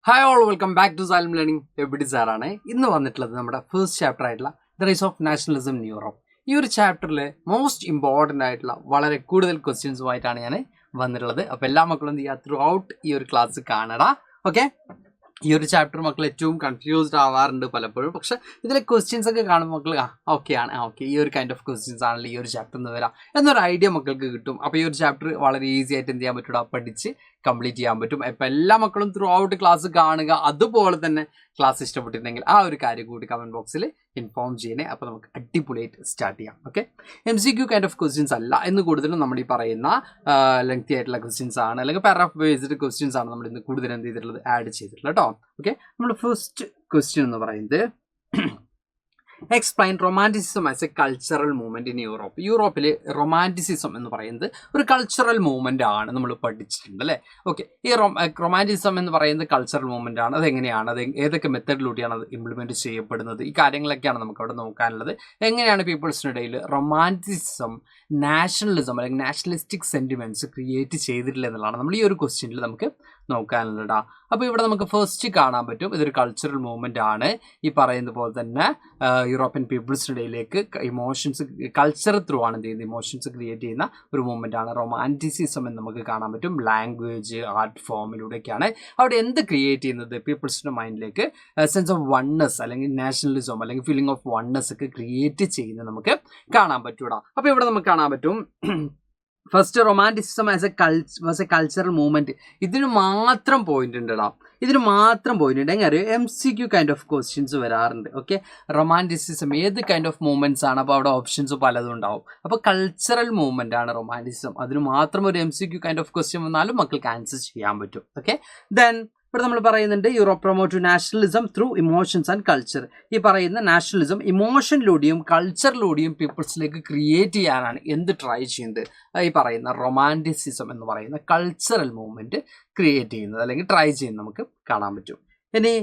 Hi all welcome back to Salam learning ABD സാറാണ് ഇന്ന് വന്നിട്ടുള്ളത് നമ്മുടെ ഫസ്റ്റ് ചാപ്റ്റർ ആയിട്ടുള്ള the rise of nationalism in Europe. ഈ ഒരു ചാപ്റ്ററിൽ മോസ്റ്റ് ഇമ്പോർട്ടൻ്റ് ആയിട്ടുള്ള വളരെ കൂടുതൽ ക്വസ്റ്റ്യൻസുമായിട്ടാണ് ഞാൻ വന്നിട്ടുള്ളത്. അപ്പോൾ എല്ലാ മക്കളും എന്ത് ചെയ്യുക, ത്രൂ ഔട്ട് ഈ ഒരു ക്ലാസ് കാണടാ. ഓക്കെ, ഈ ഒരു ചാപ്റ്റർ മക്കൾ ഏറ്റവും കൺഫ്യൂസ്ഡ് ആവാറുണ്ട് പലപ്പോഴും. പക്ഷെ ഇതിലെ ക്വസ്റ്റ്യൻസ് ഒക്കെ കാണുമ്പോൾ മക്കൾ ഓക്കെ ഈ ഒരു കൈൻഡ് ഓഫ് ക്വസ്റ്റ്യൻസ് ആണല്ലോ ഈ ഒരു ചാപ്റ്ററിൽ നിന്ന് വരാം എന്നൊരു ഐഡിയ മക്കൾക്ക് കിട്ടും. അപ്പോൾ ഈ ഒരു ചാപ്റ്റർ വളരെ ഈസി ആയിട്ട് എന്ത് ചെയ്യാൻ പറ്റും, പഠിച്ച് കംപ്ലീറ്റ് ചെയ്യാൻ പറ്റും. അപ്പോൾ എല്ലാ മക്കളും ത്രൂ ഔട്ട് ക്ലാസ് കാണുക. അതുപോലെ തന്നെ ക്ലാസ് ഇഷ്ടപ്പെട്ടിട്ടുണ്ടെങ്കിൽ ആ ഒരു കാര്യം കൂടി കമൻറ്റ് ബോക്സിൽ ഇൻഫോം ചെയ്യണേ. അപ്പോൾ നമുക്ക് അടിപൊളിയായിട്ട് സ്റ്റാർട്ട് ചെയ്യാം. Okay, MCQ kind of questions അല്ല എന്ന് കൂടുതലും നമ്മൾ ഈ പറയുന്ന ലെങ്തി ആയിട്ടുള്ള ക്വസ്റ്റ്യൻസ് ആണ്, അല്ലെങ്കിൽ പാരാഗ്രാഫ് ബേസ്ഡ് ക്വസ്റ്റ്യൻസ് ആണ് നമ്മൾ ഇന്ന് കൂടുതൽ എന്ത് ചെയ്തിട്ടുള്ളത്, ആഡ് ചെയ്തിട്ടുള്ളത് കേട്ടോ. ഓക്കെ, നമ്മൾ ഫസ്റ്റ് ക്വസ്റ്റ്യൻ എന്ന് പറയുന്നത് explain romanticism as A cultural movement in Europe. യൂറോപ്പിൽ റൊമാൻറ്റിസിസം എന്ന് പറയുന്നത് ഒരു കൾച്ചറൽ മൂവ്മെന്റ് ആണ്, നമ്മൾ പഠിച്ചിട്ടുണ്ട് അല്ലേ. ഓക്കെ, ഈ റൊമാൻറ്റിസിസം എന്ന് പറയുന്നത് കൾച്ചറൽ മൂവ്മെന്റ് ആണ്. അതെങ്ങനെയാണ്, അത് ഏതൊക്കെ മെത്തഡിലൂടെയാണ് അത് ഇംപ്ലിമെന്റ് ചെയ്യപ്പെടുന്നത്, ഈ കാര്യങ്ങളൊക്കെയാണ് നമുക്ക് അവിടെ നോക്കാനുള്ളത്. എങ്ങനെയാണ് പീപ്പിൾസിനിടയിൽ റൊമാൻറ്റിസിസം നാഷണലിസം അല്ലെങ്കിൽ നാഷണലിസ്റ്റിക് സെന്റിമെന്റ്സ് ക്രിയേറ്റ് ചെയ്തിട്ടില്ല എന്നുള്ളതാണ് നമ്മൾ ഈ ഒരു ക്വസ്റ്റ്യനിൽ നമുക്ക് നോക്കാനുള്ളതാ. അപ്പോൾ ഇവിടെ നമുക്ക് ഫസ്റ്റ് കാണാൻ പറ്റും, ഇതൊരു കൾച്ചറൽ മൂവ്മെന്റ് ആണ്. ഈ പറയുന്ന പോലെ തന്നെ യൂറോപ്യൻ പീപ്പിൾസിനിടയിലേക്ക് ഇമോഷൻസ് കൾച്ചർ ത്രൂ ആണ് എന്ത് ചെയ്യുന്നത്, ഇമോഷൻസ് ക്രിയേറ്റ് ചെയ്യുന്ന ഒരു മൂവ്മെന്റ് ആണ് റൊമാൻറ്റിസിസം എന്ന് നമുക്ക് കാണാൻ പറ്റും. ലാംഗ്വേജ്, ആർട്ട് ഫോമിലൂടെയൊക്കെയാണ് അവിടെ എന്ത് ക്രിയേറ്റ് ചെയ്യുന്നത്, പീപ്പിൾസിന്റെ മൈൻഡിലേക്ക് സെൻസ് ഓഫ് വൺനെസ് അല്ലെങ്കിൽ നാഷണലിസം അല്ലെങ്കിൽ ഫീലിംഗ് ഓഫ് വൺനെസ് ഒക്കെ ക്രിയേറ്റ് ചെയ്യുന്നത് നമുക്ക് കാണാൻ പറ്റൂടാ. അപ്പോൾ ഇവിടെ നമുക്ക് കാണാൻ പറ്റും first romanticism as A cultural movement. ഇതിന് മാത്രം പോയിന്റ് ഉണ്ടടാ, ഇതിന് മാത്രം പോയിന്റ് ഉണ്ട്. എങ്ങനെ MCQ കൈൻഡ് ഓഫ് ക്വസ്റ്റ്യൻസ് വരാറുണ്ട്. ഓക്കെ, റൊമാൻറ്റിസിസം ഏത് കൈൻഡ് ഓഫ് മൂവ്മെന്റ്സ് ആണ്, അപ്പോൾ അവിടെ ഓപ്ഷൻസ് പലതും ഉണ്ടാവും. അപ്പോൾ കൾച്ചറൽ മൂവ്മെന്റ് ആണ് റൊമാൻറ്റിസിസം. അതിന് മാത്രം ഒരു MCQ കൈൻഡ് ഓഫ് ക്വസ്റ്റ്യൻ വന്നാലും മക്കൾക്ക് ആൻസർ ചെയ്യാൻ പറ്റും. ഓക്കെ, ദെൻ ഇവിടെ നമ്മൾ പറയുന്നുണ്ട് Europe promote nationalism through emotions and culture. ഈ പറയുന്ന നാഷണലിസം ഇമോഷനിലൂടെയും കൾച്ചറിലൂടെയും പീപ്പിൾസിലേക്ക് ക്രിയേറ്റ് ചെയ്യാനാണ് എന്ത് ട്രൈ ചെയ്യുന്നത്, ഈ പറയുന്ന റൊമാൻറ്റിസിസം എന്ന് പറയുന്ന കൾച്ചറൽ മൂവ്മെന്റ് ക്രിയേറ്റ് ചെയ്യുന്നത് അല്ലെങ്കിൽ ട്രൈ ചെയ്യുന്നത് നമുക്ക് കാണാൻ പറ്റും. ഇനി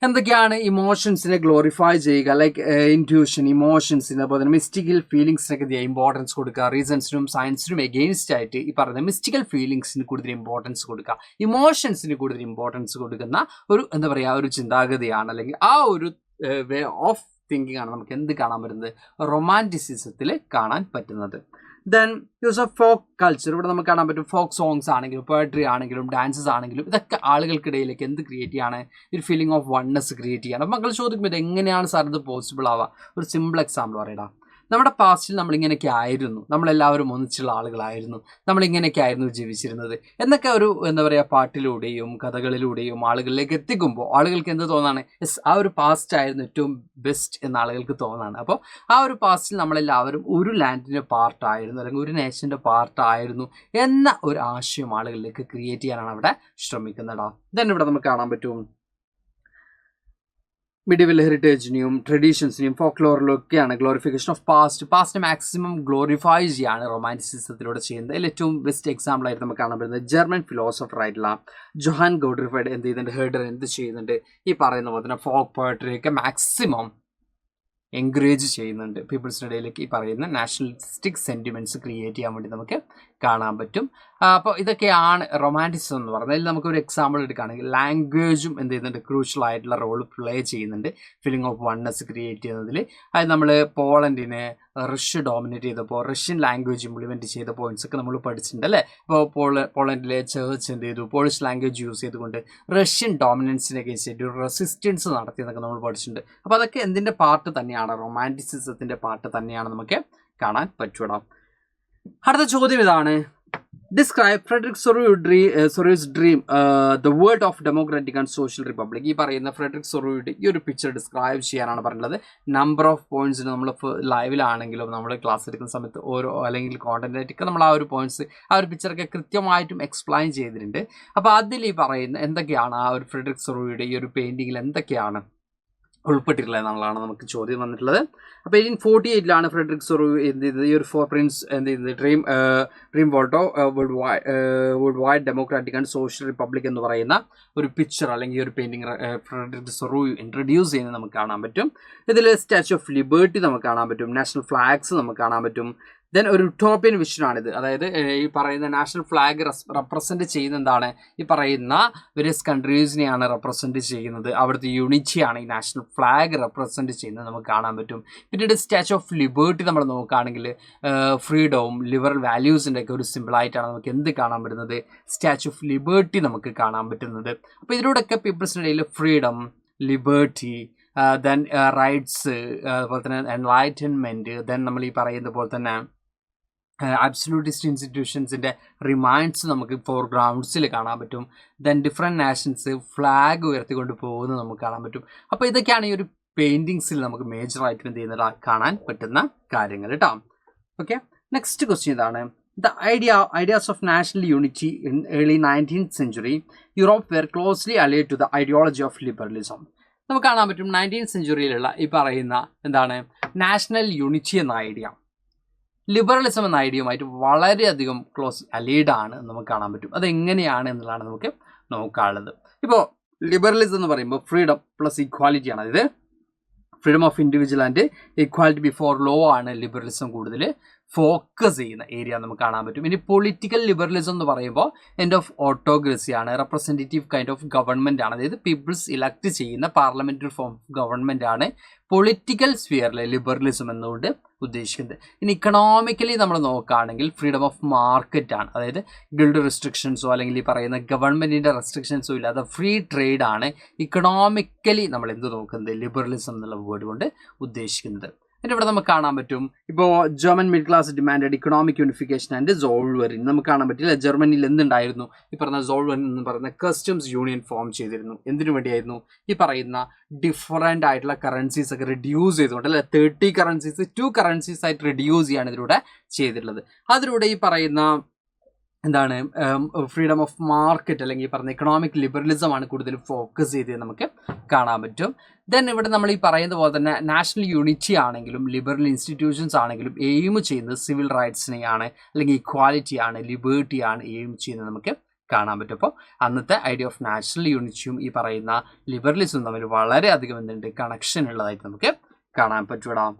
എന്തൊക്കെയാണ് ഇമോഷൻസിനെ ഗ്ലോറിഫൈ ചെയ്യുക, ലൈക്ക് ഇൻറ്റ്യൂഷൻ, ഇമോഷൻസിന്, അതുപോലെ തന്നെ മിസ്റ്റിക്കൽ ഫീലിംഗ്സിനൊക്കെ ഇമ്പോർട്ടൻസ് കൊടുക്കുക. റീസൺസിനും സയൻസിനും എഗെയിൻസ്റ്റ് ആയിട്ട് ഈ പറയുന്ന മിസ്റ്റിക്കൽ ഫീലിംഗ്സിന് കൂടുതൽ ഇമ്പോർട്ടൻസ് കൊടുക്കുക, ഇമോഷൻസിന് കൂടുതൽ ഇമ്പോർട്ടൻസ് കൊടുക്കുന്ന ഒരു എന്താ പറയുക ഒരു ചിന്താഗതിയാണ്, അല്ലെങ്കിൽ ആ ഒരു വേ ഓഫ് തിങ്കിങ് ആണ് നമുക്ക് എന്ത് കാണാൻ പറ്റുന്നത്, റൊമാൻറ്റിസിസത്തിൽ കാണാൻ പറ്റുന്നത്. Then use of folk culture. ഇവിടെ നമുക്ക് കാണാൻ പറ്റും ഫോക്ക് സോങ്സ് ആണെങ്കിലും പോയട്രി ആണെങ്കിലും ഡാൻസസ് ആണെങ്കിലും ഇതൊക്കെ ആളുകൾക്കിടയിലേക്ക് എന്ത് ക്രിയേറ്റ് ചെയ്യാണ്, ഒരു ഫീലിംഗ് ഓഫ് വൺനെസ് ക്രിയേറ്റ് ചെയ്യാണ്. അപ്പോൾ മക്കൾ ചോദിക്കുമ്പോൾ ഇത് എങ്ങനെയാണ് സാർ ഇത് പോസിബിൾ ആവുക? ഒരു സിമ്പിൾ എക്സാമ്പിൾ പറയടാ. നമ്മുടെ പാസ്റ്റിൽ നമ്മളിങ്ങനെയൊക്കെ ആയിരുന്നു, നമ്മളെല്ലാവരും ഒന്നിച്ചുള്ള ആളുകളായിരുന്നു, നമ്മളിങ്ങനെയൊക്കെ ആയിരുന്നു ജീവിച്ചിരുന്നത് എന്നൊക്കെ ഒരു എന്താ പറയുക പാട്ടിലൂടെയും കഥകളിലൂടെയും ആളുകളിലേക്ക് എത്തിക്കുമ്പോൾ ആളുകൾക്ക് എന്ത് തോന്നാണ്, യെസ് ആ ഒരു പാസ്റ്റ് ആയിരുന്നു ഏറ്റവും ബെസ്റ്റ് എന്ന ആളുകൾക്ക് തോന്നാണ്. അപ്പോൾ ആ ഒരു പാസ്റ്റിൽ നമ്മളെല്ലാവരും ഒരു ലാൻഡിൻ്റെ പാർട്ടായിരുന്നു അല്ലെങ്കിൽ ഒരു നേഷൻ്റെ പാർട്ടായിരുന്നു എന്ന ഒരു ആശയം ആളുകളിലേക്ക് ക്രിയേറ്റ് ചെയ്യാനാണ് അവിടെ ശ്രമിക്കുന്നതാ. ഇതന്നെ ഇവിടെ നമുക്ക് കാണാൻ പറ്റും മിഡിവൽ ഹെറിറ്റേജിനെയും ട്രഡീഷൻസിനെയും ഫോക്ലോറിലൊക്കെയാണ് glorification of past maximum glorify ചെയ്യാണ് റൊമാൻറ്റിസിസത്തിലൂടെ ചെയ്യുന്നത്. അതിൽ ഏറ്റവും ബെസ്റ്റ് എക്സാമ്പിൾ ആയിട്ട് നമുക്ക് കാണാൻ പറ്റുന്നത് ജർമ്മൻ ഫിലോസഫർ ആയിട്ടുള്ള ജൊഹാൻ ഗോഡ്രിഫൈഡ് എന്ത് ചെയ്യുന്നുണ്ട്, ഹെർഡർ എന്ത് ചെയ്യുന്നുണ്ട്, ഈ പറയുന്ന പോലെ തന്നെ ഫോക്ക് പോയട്രിയൊക്കെ മാക്സിമം എൻകറേജ് ചെയ്യുന്നുണ്ട് പീപ്പിൾസിൻ്റെ ഇടയിലേക്ക് ഈ പറയുന്ന നാഷണലിസ്റ്റിക് സെൻറ്റിമെൻറ്റ്സ് ക്രിയേറ്റ് ചെയ്യാൻ വേണ്ടി നമുക്ക് കാണാൻ പറ്റും. അപ്പോൾ ഇതൊക്കെയാണ് റൊമാൻറ്റിസിസം എന്ന് പറയുന്നത്. അതിൽ നമുക്കൊരു എക്സാമ്പിൾ എടുക്കുകയാണെങ്കിൽ ലാംഗ്വേജും എന്ത് ചെയ്യുന്നുണ്ട്, ക്രൂഷ്യൽ ആയിട്ടുള്ള റോൾ പ്ലേ ചെയ്യുന്നുണ്ട് ഫീലിംഗ് ഓഫ് വൺനെസ് ക്രിയേറ്റ് ചെയ്യുന്നതിൽ. അത് നമ്മൾ പോളണ്ടിനെ റഷ്യ ഡോമിനേറ്റ് ചെയ്തപ്പോൾ റഷ്യൻ ലാംഗ്വേജ് ഇംപ്ലിമെൻറ്റ് ചെയ്ത പോയിന്റ്സ് ഒക്കെ നമ്മൾ പഠിച്ചിട്ടുണ്ട് അല്ലേ. ഇപ്പോൾ പോളണ്ടിലെ ചേർച്ച് എന്ത് ചെയ്തു, പോളിഷ് ലാംഗ്വേജ് യൂസ് ചെയ്തുകൊണ്ട് റഷ്യൻ ഡോമിനൻസിനെ അഗേൻസ്റ്റ് ഒരു റെസിസ്റ്റൻസ് നടത്തിയെന്നൊക്കെ നമ്മൾ പഠിച്ചിട്ടുണ്ട്. അപ്പോൾ അതൊക്കെ എന്തിൻ്റെ പാർട്ട് തന്നെയാണ്, റൊമാൻറ്റിസിസത്തിൻ്റെ പാർട്ട് തന്നെയാണ് നമുക്ക് കാണാൻ പറ്റൂടാ. അടുത്ത ചോദ്യം ഇതാണ്, describe Frederic Sorrieu's dream the world of democratic and social republic. ഈ പറയുന്ന ഫ്രെഡറിക് സൊറൂയുടെ ഈ ഒരു പിക്ചർ ഡിസ്ക്രൈബ് ചെയ്യാനാണ് പറഞ്ഞത്. നമ്പർ ഓഫ് പോയിന്റ്സിന് നമ്മൾ ലൈവിലാണെങ്കിലും നമ്മൾ ക്ലാസ് എടുക്കുന്ന സമയത്ത് ഓരോ അല്ലെങ്കിൽ കോണ്ടന്റായിട്ടൊക്കെ നമ്മൾ ആ ഒരു പോയിന്റ്സ് ആ ഒരു പിക്ചറൊക്കെ കൃത്യമായിട്ടും എക്സ്പ്ലെയിൻ ചെയ്തിട്ടുണ്ട്. അപ്പോൾ അതിൽ ഈ പറയുന്ന എന്തൊക്കെയാണ് ആ ഒരു ഫ്രെഡറിക് സൊറൂയുടെ ഈ ഒരു പെയിന്റിങ്ങിൽ എന്തൊക്കെയാണ് ഉൾപ്പെട്ടിട്ടുള്ളത് എന്നുള്ളതാണ് നമുക്ക് ചോദ്യം വന്നിട്ടുള്ളത്. അപ്പോൾ 1848 ഫ്രെഡറിക് സൊറൂ എന്ത് ചെയ്തത്, ഈ ഒരു ഫോർ പ്രിൻസ് എന്ത് ചെയ്തത്, ഡ്രീം വോൾട്ടോ world wide democratic and social republic എന്ന് പറയുന്ന ഒരു പിക്ചർ അല്ലെങ്കിൽ ഒരു പെയിൻറ്റിങ് ഫ്രെഡറിക് സൊറൂ ഇൻട്രൊഡ്യൂസ് ചെയ്യുന്നത് നമുക്ക് കാണാൻ പറ്റും. ഇതിൽ സ്റ്റാച്യു ഓഫ് ലിബർട്ടി നമുക്ക് കാണാൻ പറ്റും, നാഷണൽ ഫ്ലാഗ്സ് നമുക്ക് കാണാൻ പറ്റും, ദെൻ ഒരു യൂട്ടോപ്യൻ വിഷനാണിത്. അതായത് ഈ പറയുന്ന നാഷണൽ ഫ്ലാഗ് റെപ്രസെൻറ്റ് ചെയ്യുന്ന എന്താണ്, ഈ പറയുന്ന വേരിയസ് കൺട്രീസിനെയാണ് റെപ്രസെൻറ്റ് ചെയ്യുന്നത്. അവിടുത്തെ യൂണിറ്റിയാണ് ഈ നാഷണൽ ഫ്ലാഗ് റെപ്രസെൻറ്റ് ചെയ്യുന്നത് നമുക്ക് കാണാൻ പറ്റും. പിന്നീട് സ്റ്റാച്യു ഓഫ് ലിബേർട്ടി നമ്മൾ നോക്കുകയാണെങ്കിൽ ഫ്രീഡവും ലിബറൽ വാല്യൂസിൻ്റെ ഒക്കെ ഒരു സിമ്പിളായിട്ടാണ് നമുക്ക് എന്ത് കാണാൻ പറ്റുന്നത്, സ്റ്റാച്യു ഓഫ് ലിബേർട്ടി നമുക്ക് കാണാൻ പറ്റുന്നത്. അപ്പോൾ ഇതിലൂടെയൊക്കെ പീപ്പിൾസിൻ്റെ ഇടയിൽ ഫ്രീഡം, ലിബേർട്ടി, ദെൻ റൈറ്റ്സ്, അതുപോലെ തന്നെ എൻലൈറ്റൻമെൻറ്റ്, ദെൻ നമ്മൾ ഈ പറയുന്ന പോലെ തന്നെ അബ്സല്യൂട്ടിസ്റ്റ് ഇൻസ്റ്റിറ്റ്യൂഷൻസിൻ്റെ റിമൈൻഡ്സ് നമുക്ക് ഫോർഗ്രൗണ്ട്സിൽ കാണാൻ പറ്റും. ദെൻ ഡിഫറെൻറ്റ് നാഷൻസ് ഫ്ലാഗ് ഉയർത്തിക്കൊണ്ട് പോകുന്നത് നമുക്ക് കാണാൻ പറ്റും. അപ്പോൾ ഇതൊക്കെയാണ് ഈ ഒരു പെയിൻറ്റിങ്സിൽ നമുക്ക് മേജറായിട്ട് എന്ത് ചെയ്യുന്നത് കാണാൻ പറ്റുന്ന കാര്യങ്ങൾ കേട്ടോ. ഓക്കെ, നെക്സ്റ്റ് ക്വസ്റ്റ്യൻ ഇതാണ്. The ideas of national unity in early 19th century Europe were closely allied to the ideology of liberalism. നമുക്ക് കാണാൻ പറ്റും 19th സെഞ്ചുറിയിലുള്ള ഈ പറയുന്ന എന്താണ് നാഷണൽ യൂണിറ്റി എന്ന ഐഡിയ ലിബറലിസം എന്ന ഐഡിയയുമായിട്ട് വളരെയധികം ക്ലോസ് അലീഡ് ആണ് നമുക്ക് കാണാൻ പറ്റും. അതെങ്ങനെയാണ് എന്നുള്ളതാണ് നമുക്ക് നോക്കാനുള്ളത്. ഇപ്പോൾ ലിബറലിസം എന്ന് പറയുമ്പോൾ ഫ്രീഡം പ്ലസ് ഈക്വാലിറ്റി ആണ്. അതായത് freedom of individual and equality before law ആണ് ലിബറലിസം കൂടുതൽ ഫോക്കസ് ചെയ്യുന്ന ഏരിയ നമുക്ക് കാണാൻ പറ്റും. ഇനി പൊളിറ്റിക്കൽ ലിബറലിസം എന്ന് പറയുമ്പോൾ എൻഡ് ഓഫ് ഓട്ടോക്രസി ആണ്, റെപ്രസെൻറ്റേറ്റീവ് കൈൻഡ് ഓഫ് ഗവൺമെൻറ് ആണ്. അതായത് പീപ്പിൾസ് ഇലക്ട് ചെയ്യുന്ന പാർലമെൻ്ററി ഫോം ഓഫ് ഗവൺമെൻറ് ആണ് പൊളിറ്റിക്കൽ സ്ഫിയറിലെ ലിബറലിസം എന്നുകൊണ്ട് ഉദ്ദേശിക്കുന്നത്. ഇനി ഇക്കണോമിക്കലി നമ്മൾ നോക്കുകയാണെങ്കിൽ ഫ്രീഡം ഓഫ് മാർക്കറ്റ് ആണ്. അതായത് ഗിൽഡ് റെസ്ട്രിക്ഷൻസോ അല്ലെങ്കിൽ ഈ പറയുന്ന ഗവൺമെൻറ്റിൻ്റെ റെസ്ട്രിക്ഷൻസോ ഇല്ലാതെ ഫ്രീ ട്രേഡ് ആണ് ഇക്കണോമിക്കലി നമ്മൾ എന്ത് നോക്കുന്നത് ലിബറലിസം എന്നുള്ള വേർഡ് കൊണ്ട് ഉദ്ദേശിക്കുന്നത്. പിന്നെ ഇവിടെ നമുക്ക് കാണാൻ പറ്റും ഇപ്പോൾ German middle class demand economic unification and Zollverein നമുക്ക് കാണാൻ പറ്റില്ല. ജർമ്മനിയിൽ എന്തുണ്ടായിരുന്നു, ഈ പറയുന്ന സോൾവറിൻ എന്ന് പറയുന്ന കസ്റ്റംസ് യൂണിയൻ ഫോം ചെയ്തിരുന്നു. എന്തിനു വേണ്ടിയായിരുന്നു, ഈ പറയുന്ന ഡിഫറൻ്റ് ആയിട്ടുള്ള കറൻസീസ് ഒക്കെ റിഡ്യൂസ് ചെയ്തുകൊണ്ട് അല്ലെ 30 കറൻസീസ് 2 കറൻസീസ് ആയിട്ട് റിഡ്യൂസ് ചെയ്യാണ് ഇതിലൂടെ ചെയ്തിട്ടുള്ളത്. അതിലൂടെ ഈ പറയുന്ന എന്താണ് ഫ്രീഡം ഓഫ് മാർക്കറ്റ് അല്ലെങ്കിൽ പറഞ്ഞ ഇക്കണോമിക് ലിബറലിസം ആണ് കൂടുതൽ ഫോക്കസ് ചെയ്തത് നമുക്ക് കാണാൻ പറ്റും. ദെൻ ഇവിടെ നമ്മൾ ഈ പറയുന്ന പോലെ തന്നെ നാഷണൽ യൂണിറ്റി ആണെങ്കിലും ലിബറൽ ഇൻസ്റ്റിറ്റ്യൂഷൻസ് ആണെങ്കിലും എയിം ചെയ്യുന്നത് സിവിൽ റൈറ്റ്സിനെയാണ് അല്ലെങ്കിൽ ഇക്വാലിറ്റി ആണ്, ലിബേർട്ടി ആണ് എയിം ചെയ്യുന്നത് നമുക്ക് കാണാൻ പറ്റും. അപ്പോൾ അന്നത്തെ ഐഡിയ ഓഫ് നാഷണൽ യൂണിറ്റിയും ഈ പറയുന്ന ലിബറലിസവും തമ്മിൽ വളരെയധികം എന്തുണ്ട് കണക്ഷൻ ഉള്ളതായിട്ട് നമുക്ക് കാണാൻ പറ്റൂടാം.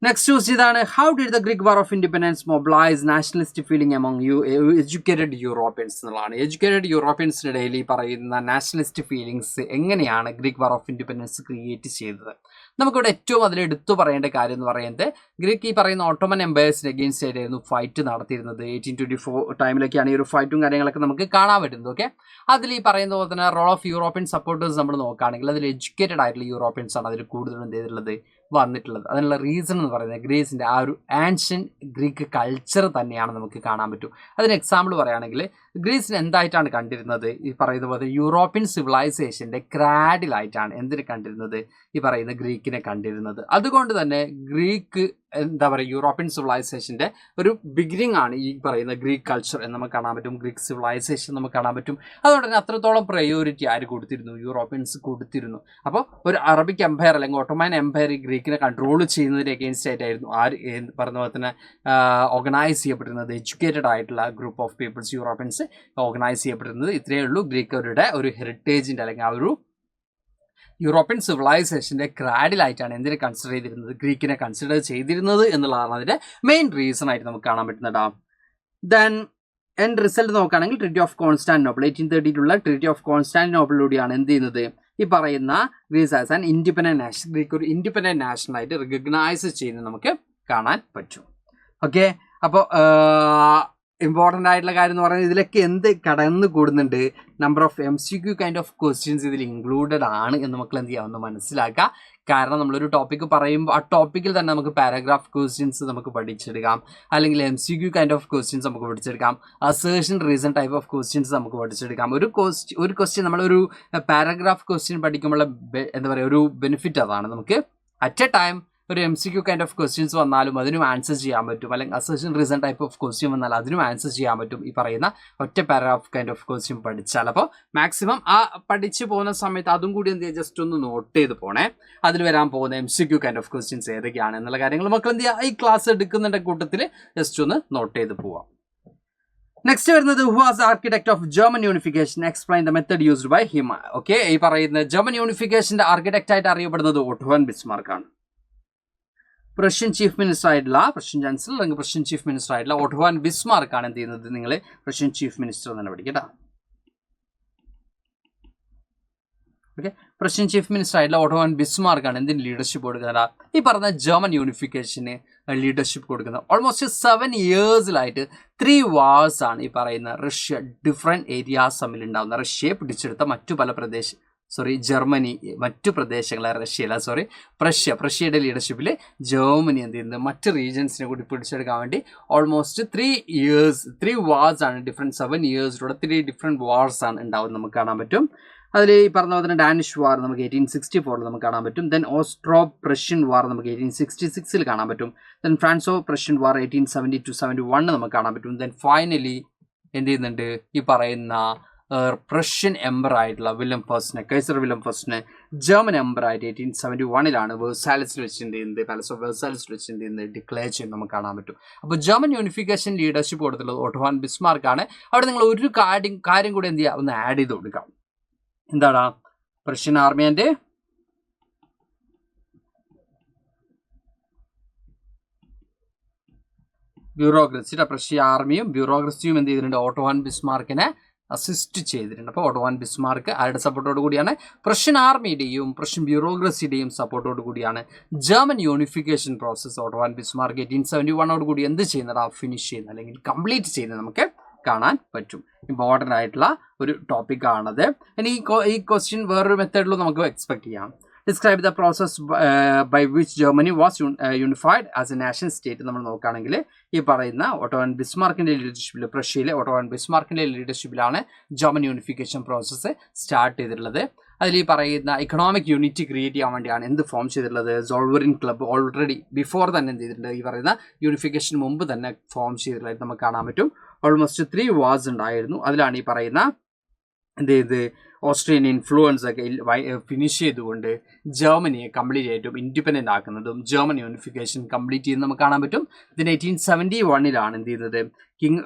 നെക്സ്റ്റ് ക്വസ്റ്റ്യൻ ഇതാണ്. How did the Greek war of independence mobilise nationalist feeling among educated Europeans എന്നുള്ളതാണ്. എഡ്യൂക്കേറ്റഡ് യൂറോപ്യൻസിൻ്റെ ഇടയിൽ ഈ പറയുന്ന നാഷണലിസ്റ്റ് ഫീലിംഗ്സ് എങ്ങനെയാണ് Greek war of independence create ചെയ്തത്? നമുക്കിവിടെ ഏറ്റവും അതിൽ എടുത്തു പറയേണ്ട കാര്യം എന്ന് പറയുന്നത് ഗ്രീക്ക് ഈ പറയുന്ന ഓട്ടോമൻ എംപയേഴ്സിന് എഗെയിൻസ്റ്റ് ആയിട്ടായിരുന്നു ഫൈറ്റ് നടത്തിയിരുന്നത്. 1824 ടൈമിലൊക്കെയാണ് ഈ ഒരു ഫൈറ്റും കാര്യങ്ങളൊക്കെ നമുക്ക് കാണാൻ പറ്റുന്നത്. ഓക്കെ, അതിൽ ഈ പറയുന്ന പോലെ തന്നെ റോൾ ഓഫ് യൂറോപ്യൻ സപ്പോർട്ടേഴ്സ് നമ്മൾ നോക്കുകയാണെങ്കിൽ അതിൽ എഡ്യൂക്കേറ്റഡ് ആയിട്ടുള്ള യൂറോപ്യൻസ് ആണ് അതിൽ കൂടുതലും എന്ത് ചെയ്തിട്ടുള്ളത് വന്നിട്ടുള്ളത്. അതിനുള്ള റീസൺ എന്ന് പറയുന്നത് ഗ്രീസിൻ്റെ ആ ഒരു ആൻഷ്യൻ ഗ്രീക്ക് കൾച്ചർ തന്നെയാണ് നമുക്ക് കാണാൻ പറ്റും. അതിന് എക്സാമ്പിൾ പറയുകയാണെങ്കിൽ ഗ്രീസിന് എന്തായിട്ടാണ് കണ്ടിരുന്നത്, ഈ പറയുന്ന പോലെ യൂറോപ്യൻ സിവിലൈസേഷൻ്റെ ക്രാഡിലായിട്ടാണ് എന്തിനെ കണ്ടിരുന്നത്, ഈ പറയുന്ന ഗ്രീക്കിനെ കണ്ടിരുന്നത്. അതുകൊണ്ട് തന്നെ ഗ്രീക്ക് എന്താ പറയുക യൂറോപ്യൻ സിവിലൈസേഷൻ്റെ ഒരു ബിഗിനിങ് ആണ് ഈ പറയുന്ന ഗ്രീക്ക് കൾച്ചർ എന്ന് നമുക്ക് കാണാൻ പറ്റും, ഗ്രീക്ക് സിവിലൈസേഷൻ നമുക്ക് കാണാൻ പറ്റും. അതുകൊണ്ട് തന്നെ അത്രത്തോളം പ്രയോറിറ്റി ആര് കൊടുത്തിരുന്നു, യൂറോപ്യൻസ് കൊടുത്തിരുന്നു. അപ്പോൾ ഒരു അറബിക് എംപയർ അല്ലെങ്കിൽ ഓട്ടോമൻ എംപയർ ഈ ഗ്രീക്കിനെ കൺട്രോൾ ചെയ്യുന്നതിന് എഗെയിൻസ്റ്റ് ആയിട്ടായിരുന്നു ആര് പറഞ്ഞ പോലെ തന്നെ ഓർഗനൈസ് ചെയ്യപ്പെട്ടിരുന്നത് എഡ്യൂക്കേറ്റഡ് ആയിട്ടുള്ള group of peoples Europeans organise ചെയ്യപ്പെട്ടിരുന്നത്. ഇത്രയേ ഉള്ളൂ ഗ്രീക്കരുടെ ഒരു ഹെറിറ്റേജിൻ്റെ അല്ലെങ്കിൽ ആ ഒരു യൂറോപ്യൻ സിവിലൈസേഷൻ്റെ ക്രാഡിലായിട്ടാണ് എന്തിനെ കൺസിഡർ ചെയ്തിരുന്നത്, ഗ്രീക്കിനെ കൺസിഡർ ചെയ്തിരുന്നത് എന്നുള്ളതാണ് അതിൻ്റെ മെയിൻ റീസൺ ആയിട്ട് നമുക്ക് കാണാൻ പറ്റുന്നതാ. ദെൻ എൻഡ് റിസൾട്ട് നോക്കുകയാണെങ്കിൽ treaty of Constantinople 1830 treaty of കോൺസ്റ്റാന്റിനോപ്പിളിലൂടെയാണ് എന്ത് ചെയ്യുന്നത് ഈ പറയുന്ന Greece as an independent nation, Greek ഒരു ഇൻഡിപെൻഡൻറ്റ് നാഷണലായിട്ട് റിക്കഗ്നൈസ് ചെയ്യുന്നത് നമുക്ക് കാണാൻ പറ്റും. ഓക്കെ, അപ്പോൾ ഇമ്പോർട്ടൻ്റ് ആയിട്ടുള്ള കാര്യം എന്ന് പറയുന്നത് ഇതിലൊക്കെ എന്ത് കടന്നു കൂടുന്നുണ്ട്, number of MCQ kind of questions ഇതിൽ ഇൻക്ലൂഡഡ് ആണ് എന്ന് മക്കൾ എന്ത് ചെയ്യാമെന്ന് മനസ്സിലാക്കുക. കാരണം നമ്മളൊരു ടോപ്പിക്ക് പറയുമ്പോൾ ആ ടോപ്പിക്കിൽ തന്നെ നമുക്ക് പാരഗ്രാഫ് ക്വസ്റ്റ്യൻസ് നമുക്ക് പഠിച്ചെടുക്കാം, അല്ലെങ്കിൽ MCQ കൈൻഡ് ഓഫ് ക്വസ്റ്റ്യൻസ് നമുക്ക് പഠിച്ചെടുക്കാം, assertion reason type of questions നമുക്ക് പഠിച്ചെടുക്കാം. ഒരു ക്വസ്റ്റ്യൻ നമ്മളൊരു പാരഗ്രാഫ് ക്വസ്റ്റ്യൻ പഠിക്കുമ്പോൾ എന്താ പറയുക ഒരു ബെനിഫിറ്റ് അതാണ്, നമുക്ക് അറ്റ് എ ടൈം ഒരു MCQ കൈൻഡ് ഓഫ് ക്വസ്റ്റ്യൻസ് വന്നാലും അതിനും ആൻസർ ചെയ്യാൻ പറ്റും, അല്ലെങ്കിൽ assertion reason type of question വന്നാൽ അതിനും ആൻസർ ചെയ്യാൻ പറ്റും ഈ പറയുന്ന ഒറ്റ പാരഗ്രാഫ് കൈൻഡ് ഓഫ് ക്വസ്റ്റ്യൻ പഠിച്ചാൽ. അപ്പോൾ മാക്സിമം ആ പഠിച്ചു പോകുന്ന സമയത്ത് അതും കൂടി എന്ത് ചെയ്യുക ജസ്റ്റ് ഒന്ന് നോട്ട് ചെയ്ത് പോണേ, അതിൽ വരാൻ പോകുന്ന MCQ കൈൻഡ് ഓഫ് ക്വസ്റ്റ്യൻസ് ഏതൊക്കെയാണ് എന്നുള്ള കാര്യങ്ങൾ മക്കൾ എന്ത് ചെയ്യുക ഈ ക്ലാസ് എടുക്കുന്നതിൻ്റെ കൂട്ടത്തിൽ ജസ്റ്റ് ഒന്ന് നോട്ട് ചെയ്ത് പോവാം. നെക്സ്റ്റ് വരുന്നത് who was architect of German unification, explain the method used by him. Okay, ഈ പറയുന്ന ജർമ്മൻ യൂണിഫിക്കേഷൻ്റെ ആർക്കിടെക്റ്റ് ആയിട്ട് അറിയപ്പെടുന്നത് ഓട്ടോ വൺ ബിസ്മാർക്ക് ആണ്. പ്രഷ്യൻ ചീഫ് മിനിസ്റ്റർ ആയിട്ടുള്ള പ്രഷ്യൻ ചാൻസലർ അല്ലെങ്കിൽ പ്രഷ്യൻ ചീഫ് മിനിസ്റ്റർ ആയിട്ടുള്ള ഓട്ടോ വാൻ ബിസ്മാർക്ക് ആണ് എന്ത് ചെയ്യുന്നത്, നിങ്ങൾ പ്രഷ്യൻ ചീഫ് മിനിസ്റ്റർ എന്ന് തന്നെ പഠിക്കട്ടോ. ഓക്കെ, പ്രഷ്യൻ ചീഫ് മിനിസ്റ്റർ ആയിട്ടുള്ള ഓട്ടോ വാൻ ബിസ്മാർക്ക് ആണ് എന്തിന് ലീഡർഷിപ്പ് കൊടുക്കുന്നത്, ഈ പറഞ്ഞ ജർമ്മൻ യൂണിഫിക്കേഷന് ലീഡർഷിപ്പ് കൊടുക്കുന്നത്. ഓൾമോസ്റ്റ് 7 ഇയേഴ്സിലായിട്ട് 3 വാർസ് ആണ് ഈ പറയുന്ന റഷ്യ ഡിഫറെൻറ്റ് ഏരിയാസ് തമ്മിൽ ഉണ്ടാകുന്ന, റഷ്യയെ പിടിച്ചെടുത്ത മറ്റു പല ജർമ്മനി മറ്റു പ്രദേശങ്ങളെ പ്രഷ്യയുടെ ലീഡർഷിപ്പിൽ ജർമ്മനി എന്ത് ചെയ്യുന്നത് മറ്റ് റീജൻസിനെ കൂടി പിടിച്ചെടുക്കാൻ വേണ്ടി ഓൾമോസ്റ്റ് 3 വാർസ് ആണ്, ഡിഫറെൻറ്റ് 7 ഇയേഴ്സിലൂടെ 3 ഡിഫറെൻറ്റ് വാർസ് ആണ് ഉണ്ടാവുന്നത് നമുക്ക് കാണാൻ പറ്റും. അതിൽ ഈ പറഞ്ഞ പോലെ തന്നെ ഡാനിഷ് വാർ നമുക്ക് 1864 നമുക്ക് കാണാൻ പറ്റും. ദെൻ ഓസ്ട്രോ പ്രഷ്യൻ വാർ നമുക്ക് 1866 കാണാൻ പറ്റും. ദെൻ ഫ്രാൻസോ പ്രഷ്യൻ വാർ 1870-71 നമുക്ക് കാണാൻ പറ്റും. ദെൻ ഫൈനലി എന്ത് ചെയ്യുന്നുണ്ട്, ഈ പറയുന്ന പ്രഷ്യൻ എംബർ ആയിട്ടുള്ള കൈസർ വില്യം ഫസ്റ്റിനെ ജർമ്മൻ എംബർ ആയിട്ട് 1871 വേഴ്സാലിസിൽ വെച്ച് എന്ത് ചെയ്യുന്നത്, പാലസ് ഓഫ് വേഴ്സാലിസിൽ വെച്ച് എന്ത് ചെയ്യുന്നത് ഡിക്ലെയർ ചെയ്യുന്നത് നമുക്ക് കാണാൻ പറ്റും. അപ്പോൾ ജർമ്മൻ യൂണിഫിക്കേഷൻ ലീഡർഷിപ്പ് കൊടുത്തുള്ളത് ഓട്ടോ വാൻ ബിസ്മാർക്ക് ആണ്. അവിടെ നിങ്ങൾ ഒരു കാര്യം കൂടി എന്ത് ചെയ്യുക, ഒന്ന് ആഡ് ചെയ്ത് കൊടുക്കാം. എന്താണ്, Prussian army and bureaucracy, Prussia ആർമിയും ബ്യൂറോക്രസിയും എന്ത് ചെയ്തിട്ടുണ്ട്, ഓട്ടോ വാൻ ബിസ്മാർക്കിനെ അസിസ്റ്റ് ചെയ്തിട്ടുണ്ട്. അപ്പോൾ ഓട്ടോ വാൻ ബിസ്മാർക്ക് ആരുടെ സപ്പോർട്ടോട് കൂടിയാണ്, പ്രഷ്യൻ ആർമിയുടെയും പ്രഷ്യൻ ബ്യൂറോക്രസിയുടെയും സപ്പോർട്ടോട് കൂടിയാണ് German unification process auto von Bismarck 1871 കൂടി എന്ത് ചെയ്യുന്നത്, ഫിനിഷ് ചെയ്യുന്നത് അല്ലെങ്കിൽ കംപ്ലീറ്റ് ചെയ്യുന്നത് നമുക്ക് കാണാൻ പറ്റും. ഇമ്പോർട്ടൻ്റ് ആയിട്ടുള്ള ഒരു ടോപ്പിക്കാണത്. ഇനി ഈ ക്വസ്റ്റ്യൻ വേറൊരു മെത്തേഡിലും നമുക്ക് എക്സ്പെക്ട് ചെയ്യാം. Describe the process by which Germany was unified as a national state. നമ്മൾ നോക്കുകയാണെങ്കിൽ ഈ പറയുന്ന ഓട്ടോ വാൻ ബിസ്മാർക്കിൻ്റെ ലീഡർഷിപ്പിൽ, പ്രഷ്യയിലെ ഓട്ടോ വാൻ ബിസ്മാർക്കിൻ്റെ ലീഡർഷിപ്പിലാണ് ജർമ്മൻ യൂണിഫിക്കേഷൻ പ്രോസസ്സ് സ്റ്റാർട്ട് ചെയ്തിട്ടുള്ളത്. അതിൽ ഈ പറയുന്ന ഇക്കണോമിക് യൂണിറ്റി ക്രിയേറ്റ് ചെയ്യാൻ വേണ്ടിയാണ് എന്ത് ഫോം ചെയ്തിട്ടുള്ളത്, സോൾവറിൻ ക്ലബ്ബ് ഓൾറെഡി ബിഫോർ തന്നെ എന്ത് ചെയ്തിട്ടുണ്ട്, ഈ പറയുന്ന യൂണിഫിക്കേഷൻ മുമ്പ് തന്നെ ഫോം ചെയ്തിട്ടുള്ളതായിട്ട് നമുക്ക് കാണാൻ പറ്റും. ഓൾമോസ്റ്റ് 3 വാർസ് ഉണ്ടായിരുന്നു. അതിലാണ് ഈ പറയുന്ന എന്ത് ചെയ്ത് ഓസ്ട്രിയൻ ഇൻഫ്ലുവൻസ് ഒക്കെ ഫിനിഷ് ചെയ്തുകൊണ്ട് ജർമ്മനിയെ കംപ്ലീറ്റ് ആയിട്ടും ഇൻഡിപെൻഡൻ്റ് ആക്കുന്നതും ജർമ്മൻ യൂണിഫിക്കേഷൻ കംപ്ലീറ്റ് ചെയ്യുന്നത് നമുക്ക് കാണാൻ പറ്റും. ഇതിന് 1871 എന്ത് ചെയ്യുന്നത്, കിങ്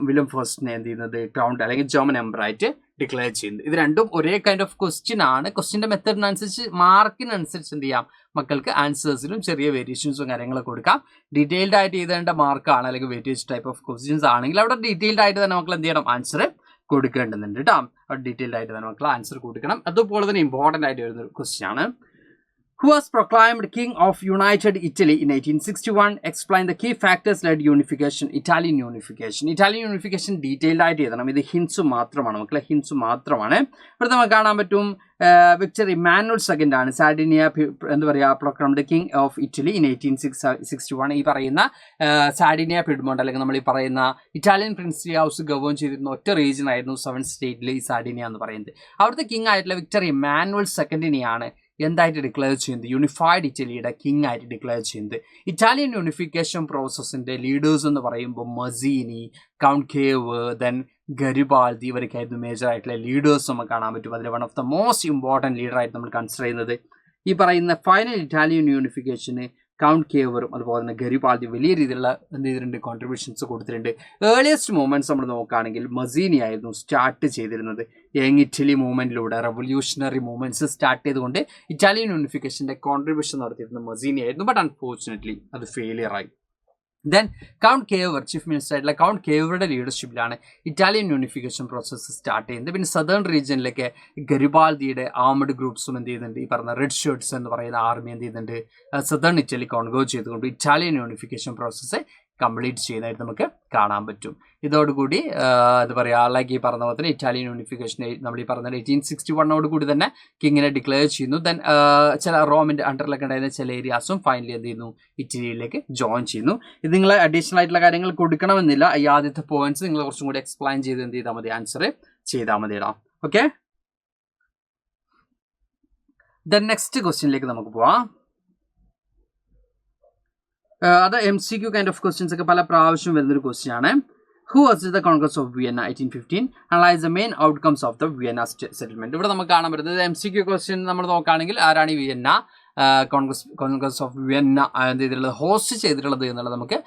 വില്യം ഫസ്റ്റിനെ എന്ത് ചെയ്യുന്നത് ക്രൗണ്ട് അല്ലെങ്കിൽ ജർമ്മൻ എംബറായിട്ട് ഡിക്ലെയർ ചെയ്യുന്നത്. ഇത് രണ്ടും ഒരേ കൈൻഡ് ഓഫ് ക്വസ്റ്റ്യൻ ആണ്. ക്വസ്റ്റ്യൻ്റെ മെത്തേഡിനനുസരിച്ച് മാർക്കിനനുസരിച്ച് എന്ത് ചെയ്യാം, മക്കൾക്ക് ആൻസേഴ്സിലും ചെറിയ വേരിയേഷൻസും കാര്യങ്ങളൊക്കെ കൊടുക്കാം. ഡീറ്റെയിൽഡ് ആയിട്ട് എഴുതേണ്ട മാർക്കാണ് അല്ലെങ്കിൽ വെയിറ്റേജ് ടൈപ്പ് ഓഫ് ക്വസ്റ്റ്യൻസ് ആണെങ്കിൽ അവിടെ ഡീറ്റെയിൽഡ് ആയിട്ട് തന്നെ മക്കൾ എന്ത് ചെയ്യണം, ആൻസർ കൊടുക്കേണ്ടതുണ്ട് കേട്ടോ. ഡീറ്റെയിൽഡ് ആയിട്ട് തന്നെ മക്കൾ ആൻസർ കൊടുക്കണം. അതുപോലെ തന്നെ ഇമ്പോർട്ടൻ്റ് ആയിട്ട് വരുന്ന ഒരു ക്വസ്റ്റ്യൻ ആണ്. Who was proclaimed King of United Italy in 1861? Explain the key factors led unification, Italian unification. Italian unification detailed ആയിട്ട് എഴുതണം. ഇത് ഹിൻസ് മാത്രമാണ് മക്കളെ, ഹിൻസ് മാത്രമാണ്. ഇവിടെ നമുക്ക് കാണാൻ പറ്റും വിക്ടർ ഇമ്മാനുവൽ II ആണ് സാർഡിനിയ എന്താ പറയുക proclaimed king of Italy in 1861. ഈ പറയുന്ന സാർഡിനിയ പിഡ്മോണ്ട് അല്ലെങ്കിൽ നമ്മൾ ഈ പറയുന്ന ഇറ്റാലിയൻ പ്രിൻസ്ലി ഹൗസ് ഗവേൺ ചെയ്തിരുന്ന ഒറ്റ റീജിയൻ ആയിരുന്നു 7 സ്റ്റേറ്റിൽ ഈ സാർഡിനിയ എന്ന് പറയുന്നത്. അവിടുത്തെ കിങ് ആയിട്ടുള്ള വിക്ടർ ഇമ്മാനുവൽ II എന്തായിട്ട് ഡിക്ലെയർ ചെയ്യുന്നത്, യൂണിഫൈഡ് ഇറ്റലിയുടെ കിങ് ആയിട്ട് ഡിക്ലെയർ ചെയ്യുന്നത്. ഇറ്റാലിയൻ യൂണിഫിക്കേഷൻ പ്രോസസ്സിൻ്റെ ലീഡേഴ്സ് എന്ന് പറയുമ്പോൾ Mazzini, Count Cavour, then Garibaldi ഇവരൊക്കെയായിരുന്നു മേജർ ആയിട്ടുള്ള ലീഡേഴ്സ് നമുക്ക് കാണാൻ പറ്റും. അതിൽ one of the most important ലീഡറായിട്ട് നമ്മൾ കൺസിഡർ ചെയ്യുന്നത് ഈ പറയുന്ന ഫൈനൽ ഇറ്റാലിയൻ യൂണിഫിക്കേഷന് കൗണ്ട് കേവറും അതുപോലെ തന്നെ ഗരിബാൾദി വലിയ രീതിയിലുള്ള എന്ത് ചെയ്തിട്ടുണ്ട്, കോൺട്രിബ്യൂഷൻസ് കൊടുത്തിട്ടുണ്ട്. ഏർലിയസ്റ്റ് മൂവ്മെൻറ്റ്സ് നമ്മൾ നോക്കുകയാണെങ്കിൽ മസീനി ആയിരുന്നു സ്റ്റാർട്ട് ചെയ്തിരുന്നത്. യങ് ഇറ്റലി മൂവ്മെൻറ്റിലൂടെ റെവല്യൂഷണറി മൂവ്മെൻറ്റ്സ് സ്റ്റാർട്ട് ചെയ്തുകൊണ്ട് ഇറ്റാലിയൻ യൂണിഫിക്കേഷൻ്റെ കോൺട്രിബ്യൂഷൻ നടത്തിയിരുന്നത് മസീനി ആയിരുന്നു. ബട്ട് അൺഫോർച്ചുനേറ്റ്ലി അത് ഫെയിലിയർ ആയി. Then Count Cavour chief minister ആയിട്ടുള്ള കൗണ്ട് കേവറുടെ ലീഡർഷിപ്പിലാണ് ഇറ്റാലിയൻ യൂണിഫിക്കേഷൻ പ്രോസസ്സ് സ്റ്റാർട്ട് ചെയ്യുന്നത്. പിന്നെ സദേൺ റീജിയനിലേക്ക് ഗരിബാൾദിയുടെ ആർമഡ് ഗ്രൂപ്പ്സും എന്ത് ചെയ്യുന്നുണ്ട്, ഈ പറഞ്ഞ റെഡ് ഷർട്ട്സ് എന്ന് പറയുന്ന ആർമി എന്ത് ചെയ്യുന്നുണ്ട്, സദേൺ ഇറ്റലി കോൺഗോ ചെയ്തുകൊണ്ട് ഇറ്റാലിയൻ യൂണിഫിക്കേഷൻ പ്രോസസ്സ് കംപ്ലീറ്റ് ചെയ്യുന്നതായിട്ട് നമുക്ക് കാണാൻ പറ്റും. ഇതോടുകൂടി എന്താ പറയുക, ലൈക്ക് ഈ പറഞ്ഞ പോലെ തന്നെ ഇറ്റാലിയൻ യൂണിഫിക്കേഷൻ നമ്മൾ ഈ പറഞ്ഞ 1861 കൂടി തന്നെ കിങ്ങിനെ ഡിക്ലെയർ ചെയ്യുന്നു. ദെൻ ചില റോമിൻ്റെ അണ്ടറിലൊക്കെ ഉണ്ടായിരുന്ന ചില ഏരിയാസും ഫൈനലി എന്ത് ചെയ്യുന്നു, ഇറ്റലിയിലേക്ക് ജോയിൻ ചെയ്യുന്നു. ഇത് നിങ്ങൾ അഡീഷണൽ ആയിട്ടുള്ള കാര്യങ്ങൾ കൊടുക്കണമെന്നില്ല. ഈ ആദ്യത്തെ പോയിന്റ്സ് നിങ്ങൾ കുറച്ചും കൂടി എക്സ്പ്ലെയിൻ ചെയ്ത് എന്ത് ചെയ്താൽ മതി, ആൻസർ ചെയ്താൽ മതി ഇടാം. ഓക്കെ, ദെൻ നെക്സ്റ്റ് ക്വസ്റ്റ്യനിലേക്ക് നമുക്ക് പോവാം. അത് MCQ കൈൻഡ് ഓഫ് ക്വസ്റ്റ്യൻസ് ഒക്കെ പല പ്രാവശ്യം വരുന്നൊരു ക്വസ്റ്റ്യൻ ആണ്. Who was the Congress of Vienna 1815? Analyze the main outcomes of the Vienna settlement. ഇവിടെ നമുക്ക് കാണാൻ പറ്റുന്നത് MCQ ക്വസ്റ്റ്യൻ നമ്മൾ നോക്കുകയാണെങ്കിൽ ആരാണ് ഈ വിയന്ന കോൺഗ്രസ് ഓഫ് വിയന്ന എന്ത് ചെയ്തിട്ടുള്ളത്, ഹോസ്റ്റ് ചെയ്തിട്ടുള്ളത് എന്നുള്ളത് നമുക്ക്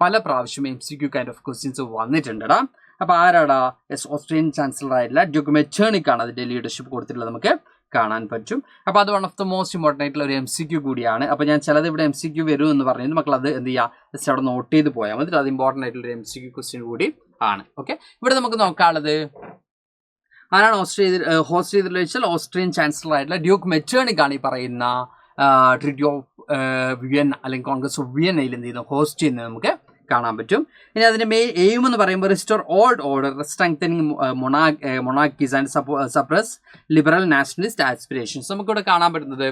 പല പ്രാവശ്യം MCQ കൈൻഡ് ഓഫ് ക്വസ്റ്റ്യൻസ് വന്നിട്ടുണ്ടടാ. അപ്പോൾ ആരാടാ, ഓസ്ട്രിയൻ ചാൻസലർ ആയിട്ടുള്ള ഡ്യൂക്ക് മെറ്റേണിക് ആണ് അതിൻ്റെ ലീഡർഷിപ്പ് കൊടുത്തിട്ടുള്ളത് നമുക്ക് കാണാൻ പറ്റും. അപ്പോൾ അത് one of the most important ആയിട്ടുള്ള ഒരു MCQ കൂടിയാണ്. അപ്പോൾ ഞാൻ ചിലത് ഇവിടെ MCQ വരും എന്ന് പറഞ്ഞത് മക്കൾ അത് എന്ത് ചെയ്യുക, ജസ്റ്റ് അവിടെ നോട്ട് ചെയ്ത് പോയാൽ മതി. അത് ഇമ്പോർട്ടൻ്റ് ആയിട്ടുള്ള ഒരു MCQ ക്വസ്റ്റ്യൻ കൂടി ആണ്. ഓക്കെ, ഇവിടെ നമുക്ക് നോക്കാനുള്ളത് ആരാണ് ഹോസ്റ്റ് ചെയ്തിട്ടുള്ള വെച്ചാൽ ഓസ്ട്രിയൻ ചാൻസലർ ആയിട്ടുള്ള ഡ്യൂക്ക് മെറ്റേണിക് ആണ് ഈ പറയുന്ന ട്രീറ്റി ഓഫ് വിയന്ന അല്ലെങ്കിൽ കോൺഗ്രസ് ഓഫ് വിയന്നയിൽ എന്ത് ചെയ്യുന്നു, ഹോസ്റ്റ് ചെയ്യുന്നത് നമുക്ക് കാണാൻ പറ്റും. ഇനി അതിൻ്റെ മെയിൻ എയിം എന്ന് പറയുമ്പോൾ restore old order, strengthening monarchies and suppress liberal nationalist aspirations. നമുക്കിവിടെ കാണാൻ പറ്റുന്നത്